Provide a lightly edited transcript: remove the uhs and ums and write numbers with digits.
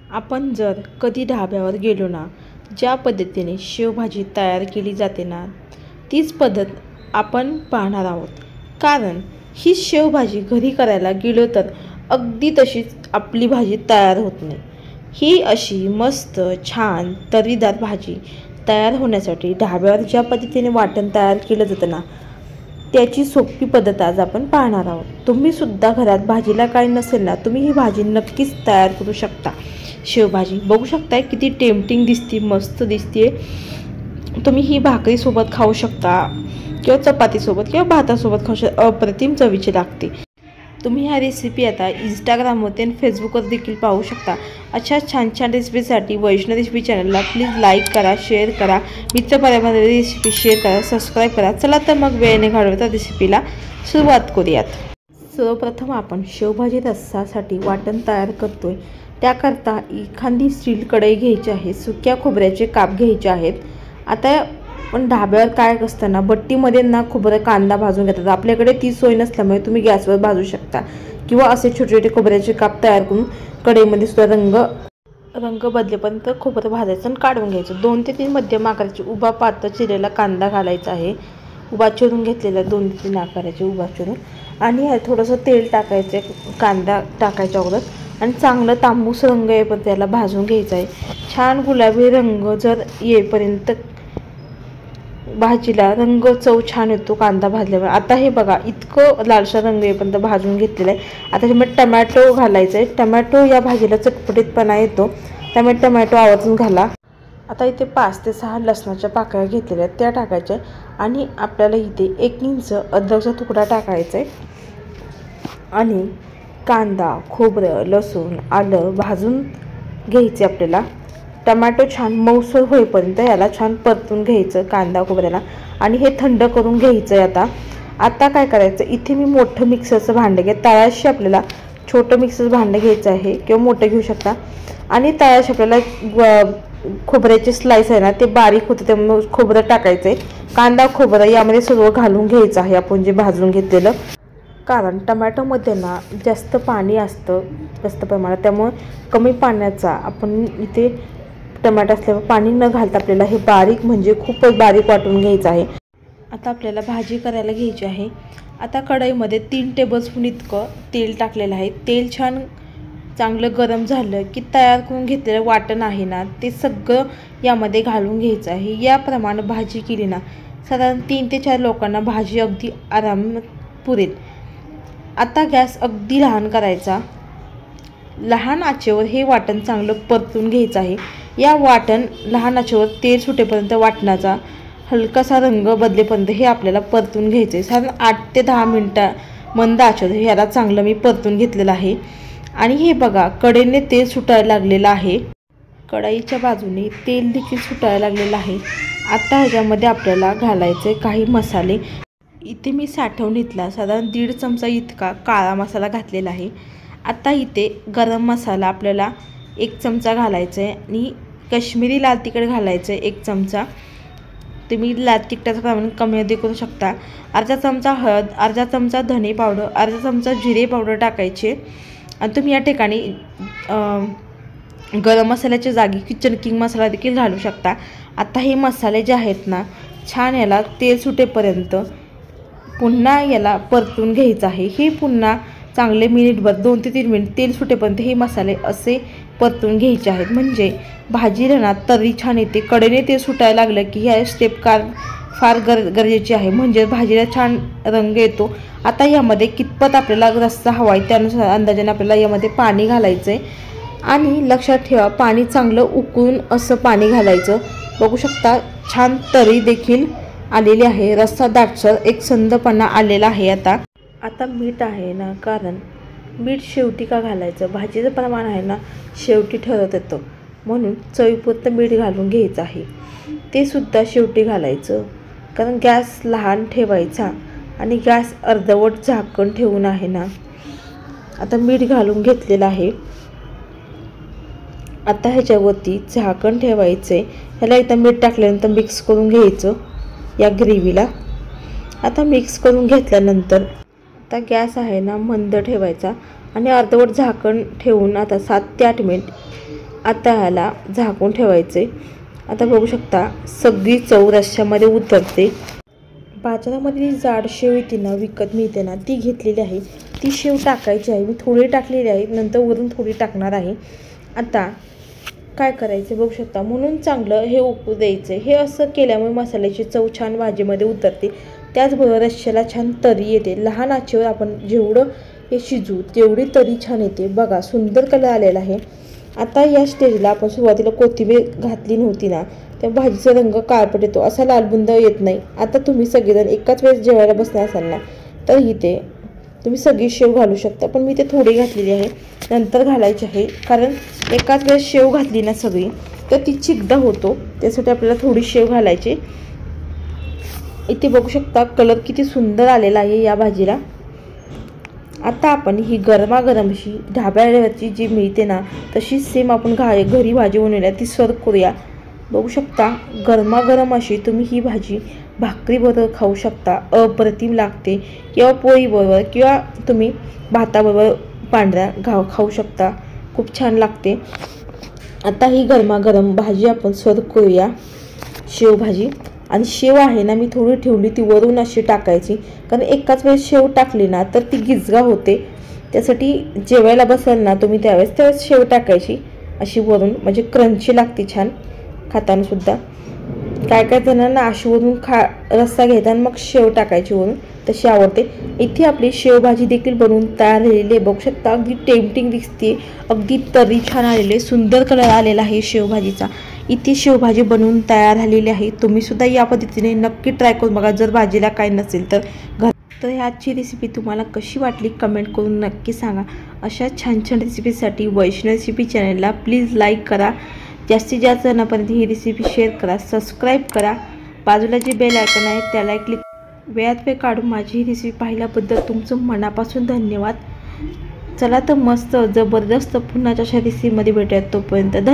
आपण जर कधी ढाब्यावर गेलो ना, ज्या पद्धतीने शेवभाजी तयार केली जाते ना, तीच पद्धत आपण पाहणार आहोत. कारण ही शेवभाजी घरी करायला गेलो तर अगदी तशीच आपली भाजी तयार होत नाही. ही अशी मस्त छान तर्रीदार भाजी तयार होण्यासाठी ढाब्यावर ज्या पद्धतीने वाटण तयार केलं जातं ना, त्याची सोपी पद्धत आज आपण पाहणार आहोत. तुम्हीसुद्धा घरात भाजीला काही नसेल ना, तुम्ही ही भाजी नक्कीच तयार करू शकता. शेवभाजी बघू शकताय किती टेम्पटिंग दिसते, मस्त दिसते. तुम्ही ही भाकरीसोबत खाऊ शकता किंवा चपातीसोबत किंवा भातासोबत खाऊ शकता. अप्रतिम चवीची लागते. तुम्ही ह्या रेसिपी आता इंस्टाग्रामवरती आणि फेसबुकवर देखील पाहू शकता. अशा छान छान रेसिपीसाठी वैष्णव रेसिपी चॅनलला प्लीज लाईक करा, शेअर करा, मित्रपरिवारामध्ये रेसिपी शेअर करा, सबस्क्राईब करा. चला तर मग वेळेने घालवता रेसिपीला सुरुवात करूयात. सर्वप्रथम आपण शेवभाजी रस्सासाठी वाटण तयार करतोय. त्याकरता एखादी स्टील कढई घ्यायची आहे, सुक्या खोबऱ्याचे काप घ्यायचे आहेत. आता पण ढाब्यावर काय असतं ना, भट्टीमध्ये ना खोबरं कांदा भाजून घेतात. आपल्याकडे ती सोय नसल्यामुळे तुम्ही गॅसवर भाजू शकता किंवा असे छोटे छोटे खोबऱ्याचे काप तयार करून कढईमध्ये सुद्धा रंग बदलेपर्यंत खोबरं भाजायचं आणि काढून घ्यायचं. 2 ते 3 मध्यम आकाराचे उभा पातळ चिरलेला कांदा घालायचा आहे. उभा चिरून घेतलेला 2 ते 3 आकाराचे उभा चिरून, आणि ह्यात थोडंसं तेल टाकायचं, कांदा टाकायच्या अगोदर, आणि चांगलं तांबूस रंग येईपर्यंत त्याला भाजून घ्यायचा आहे. छान गुलाबी रंग जर येईपर्यंत भाजीला रंग चव छान येतो कांदा भाजल्यावर. आता हे बघा इतकं लालसर रंग येईपर्यंत भाजून घेतलेलं आहे. आता त्याच्यामध्ये टमॅटो घालायचं आहे. टमॅटो या भाजीला चटपटीतपणा येतो, त्यामुळे टमॅटो आवर्जून घाला. आता इथे 5 ते 6 लसणाच्या पाकळ्या घेतलेल्या आहेत, त्या टाकायच्या. आणि आपल्याला इथे 1 इंच अद्रकचा तुकडा टाकायचा आहे. आणि कांदा, खोबरं, लसूण, आलं भाजून घ्यायचे आपल्याला. टमॅटो छान मऊसर होईपर्यंत याला छान परतून घ्यायचं कांदा खोबऱ्याला, आणि हे थंड करून घ्यायचं आहे. आता काय करायचं, इथे मी मोठं मिक्सरचं भांडं घ्या. तळाशी आपल्याला छोटं मिक्सरचं भांडं घ्यायचं आहे किंवा मोठं घेऊ शकता. आणि तळाशी आपल्याला खोबऱ्याचे स्लाईस आहे ना, ते बारीक होते त्यामुळे खोबरं टाकायचं आहे. कांदा खोबरं यामध्ये सगळं घालून घ्यायचं आहे आपण जे भाजून घेतलेलं. कारण टमॅटोमध्ये ना जास्त पाणी असतं जास्त प्रमाणात, त्यामुळे कमी पाण्याचा आपण इथे टमॅटो असल्यावर पाणी न घालता आपल्याला हे बारीक म्हणजे खूपच बारीक वाटून घ्यायचं आहे. आता आपल्याला भाजी करायला घ्यायची आहे. आता कढईमध्ये 3 टेबलस्पून इतकं तेल टाकलेलं आहे. तेल छान चांगलं गरम झालं की तयार करून घेतलेलं वाटण आहे ना, ते सगळं यामध्ये घालून घ्यायचं आहे. याप्रमाणे भाजी केली ना, साधारण 3 ते 4 लोकांना भाजी अगदी आरामात पुरेल. आता गॅस अगदी लहान करायचा. लहान आचेवर हे वाटण चांगलं परतून घ्यायचं आहे. या वाटण लहान आचेवर तेल सुटेपर्यंत वाटणाचा हलकासा रंग बदलेपर्यंत हे आपल्याला परतून घ्यायचं आहे. साधारण 8 ते 10 मिनटं मंद आचेवर ह्याला चांगलं मी परतून घेतलेलं आहे. आणि हे बघा कढईने तेल सुटायला लागलेलं आहे. कढईच्या बाजूने तेल देखील सुटायला लागलेलं आहे. आता ह्याच्यामध्ये आपल्याला घालायचे काही मसाले. इथे मी साठवणीतला साधारण 1.5 चमचा इतका काळा मसाला घातलेला आहे. आता इथे गरम मसाला आपल्याला 1 चमचा घालायचा आहे. आणि काश्मीरी लाल तिखट घालायचं आहे 1 चमचा. तुम्ही लाल तिखटाचं प्रमाण कमी अधिक करू शकता. अर्धा चमचा हळद, अर्धा चमचा धने पावडर, अर्धा चमचा जिरे पावडर टाकायचे. आणि तुम्ही या ठिकाणी गरम मसाल्याच्या जागी किचन किंग मसाला देखील घालू शकता. आता हे मसाले जे आहेत ना, छान याला तेल सुटेपर्यंत पुन्हा याला परतून घ्यायचं आहे. हे पुन्हा चांगले मिनिटभर 2 ते 3 मिनिट तेल सुटेपर्यंत हे मसाले असे परतून घ्यायचे आहेत. म्हणजे भाजीला ना तर्री छान येते. कडेने तेल सुटायला लागलं की ह्या स्टेप फार गरजेची आहे, म्हणजे भाजीला छान रंग येतो. आता यामध्ये कितपत आपल्याला रस्सा हवा आहे त्यानुसार अंदाजाने आपल्याला यामध्ये पाणी घालायचं आहे. आणि लक्षात ठेवा, पाणी चांगलं उकळून असं पाणी घालायचं. बघू शकता छान तर्री देखील आलेली आहे. रस्सा दाटसर एक संदपणा आलेला आहे. आता मीठ आहे ना, कारण मीठ शेवटी का घालायचं, भाजीचं प्रमाण आहे ना शेवटी ठरवत येतं, म्हणून चवीपुरतं मीठ घालून घ्यायचं आहे. ते सुद्धा शेवटी घालायचं. कारण गॅस लहान ठेवायचा आणि गॅस अर्धवट झाकण ठेवून आहे ना. आता मीठ घालून घेतलेलं आहे. आता ह्याच्यावरती झाकण ठेवायचं आहे. ह्याला एकदा मीठ टाकल्यानंतर मिक्स करून घ्यायचं या ग्रेव्हीला. आता मिक्स करून घेतल्यानंतर आता गॅस आहे ना मंद ठेवायचा आणि अर्धवट झाकण ठेवून आता 7 ते 8 मिनिट आता ह्याला झाकून ठेवायचे। आता बघू शकता सगळी चव रश्श्यामध्ये उतरते। बाजारामध्ये जाड शेव येते ना, विकत मिळते ना, ती घेतलेली आहे। ती शेव टाकायची आहे, मी थोडी टाकलेली आहे, नंतर वरून थोडी टाकणार आहे। आता काय करायचं बघू शकता, म्हणून चांगलं हे उकळू द्यायचं। हे असं केल्यामुळे मसाल्याची चव छान भाजीमध्ये उतरते, त्याचबरोबर रश्श्याला छान तरी येते। लहान आचेवर आपण जेवढं हे शिजू तेवढी तरी छान येते। बघा सुंदर कलर आलेला आहे। आता या स्टेजला आपण सुरुवातीला कोथिंबीर घातली नव्हती ना, त्या भाजीचा रंग काळपट येतो, असा लालबुंद येत नाही। आता तुम्ही सगळेजण एकाच वेळेस जेवायला बसणार असाल ना, तर इथे तुम्ही सगळी शेव घालू शकता, पण मी ते थोडी घातलेली आहे, नंतर घालायची आहे। कारण एकाच वेळेस शेव घातली ना सगळी तर ती चिकदा होतो, त्यासाठी आपल्याला थोडी शेव घालायची। इथे बघू शकता कलर किती सुंदर आलेला आहे या भाजीला। आता आपण ही गरमागरम अशी ढाब्यावरची जी मिळते ना, तशीच सेम आपण घरी भाजी बनवूया, ती सर्व करूया। बघू शकता गरमागरम अशी तुम्ही ही भाजी भाकरीबरोबर खाऊ शकता, अप्रतिम लागते, किंवा पोळीबरोबर, किंवा तुम्ही भाताबरोबर पांढऱ्या खाऊ शकता, खूप छान लागते। आता ही गरमागरम भाजी आपण सर्व करूया, शेवभाजी। आणि शेव आहे ना, मी थोडी ठेवली, ती वरून अशी टाकायची, कारण एकाच वेळेस शेव टाकली ना तर ती गिजगा होते, त्यासाठी जेवायला बसाल ना तुम्ही त्यावेळेस शेव टाकायची अशी वरून, म्हणजे क्रंची लागते छान खाताना सुद्धा। काय काय जणांना अशी वरून रस्सा घेताना मग शेव टाकायची वरून, तशी आवडते। इथे आपली शेवभाजी देखील बनवून तयार झालेली आहे, बघू शकता अगदी टेम्पटिंग दिसते, अगदी तरी छान आलेले, सुंदर कलर आलेला आहे शेवभाजीचा। इथे शेवभाजी बनवून तयार झालेली आहे, तुम्ही सुद्धा या पद्धतीने नक्की ट्राय करून बघा, जर भाजीला काय नसेल तर तर आजची रेसिपी तुम्हाला कशी वाटली कमेंट करून नक्की सांगा। अशा छान छान रेसिपीसाठी वैष्णव रेसिपी चॅनलला प्लीज लाईक करा, जास्तीत जास्त जणांपर्यंत ही रेसिपी शेअर करा, सबस्क्राईब करा, बाजूला जे बेल आयकॉन आहे त्याला क्लिक। वेळात वेळ काढून माझी ही रेसिपी पाहिल्याबद्दल तुमचं मनापासून धन्यवाद। चला तर मस्त जबरदस्त पुन्हा अशा रेसिपीमध्ये भेटूयात, तोपर्यंत धन्यवाद।